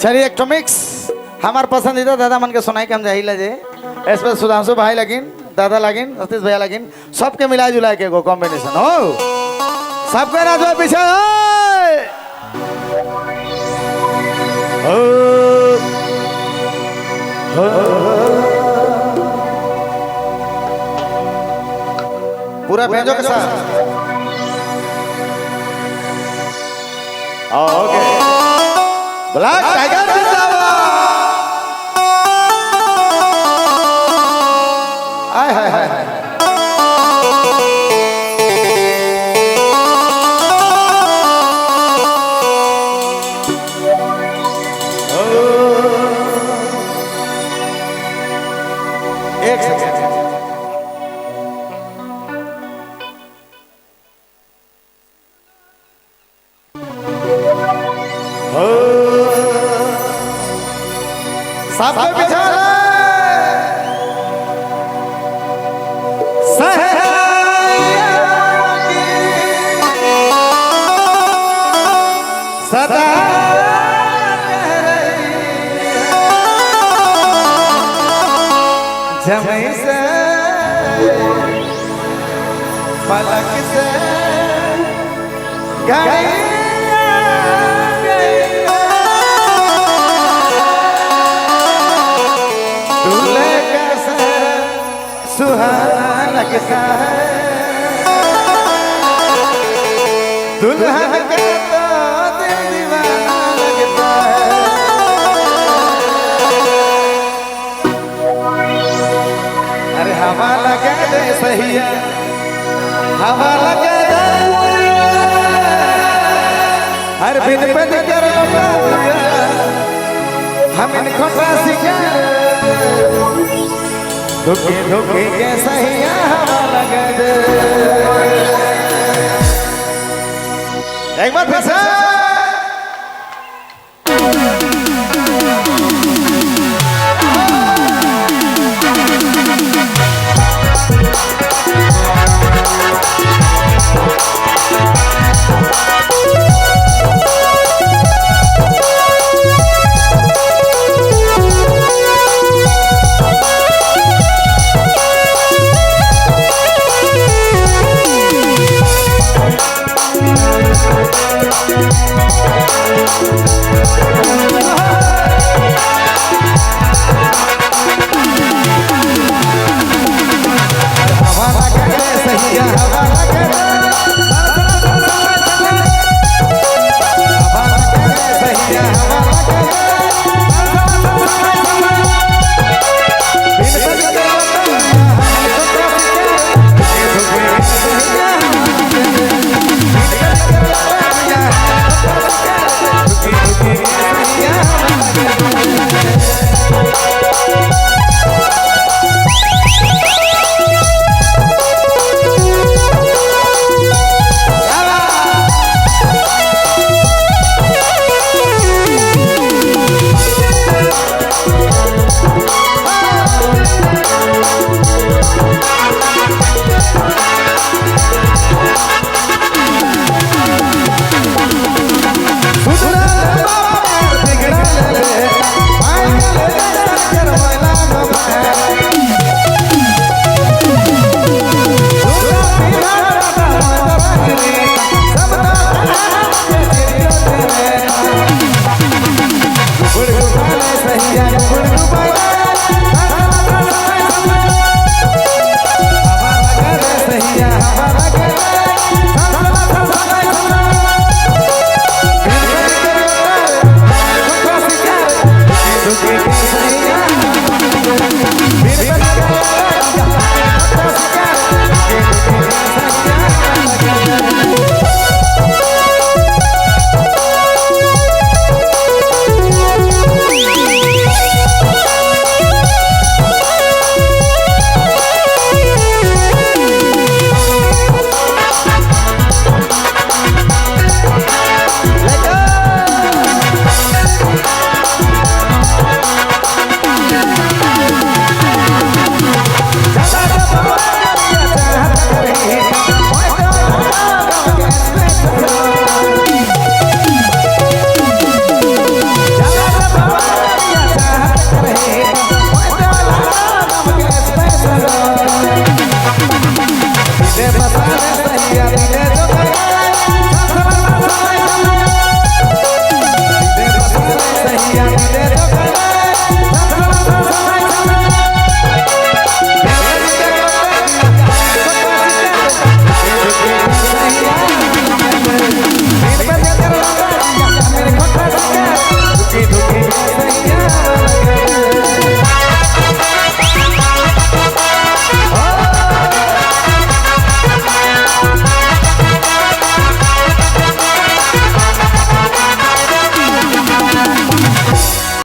चलिए एक मिक्स हमार पसंदीदा दादा मन के सुनाई के हम जाही लजे इस पर सुधांशु भाई लगिन दादा लगिन सतीश भैया लगिन सबके मिला जुला के एगो कॉम्बिनेशन हो सबके राजो पीछे पूरा भेजो के साथ ओके ब्लैक टाइगर हाय हाय हाय एक सेकंड सबके पीछे सदा जमी से पलक से गई दूल्हे कैसे सुहाना लगता है दुल्हन का तो दिल दीवाना लगता है अरे हवा लगा दे सहिया हवा लगा दे हर बिन बन कर हम इनको पासिया धोखे धोखे के सहिया हवा लगा दे एक बार फिर से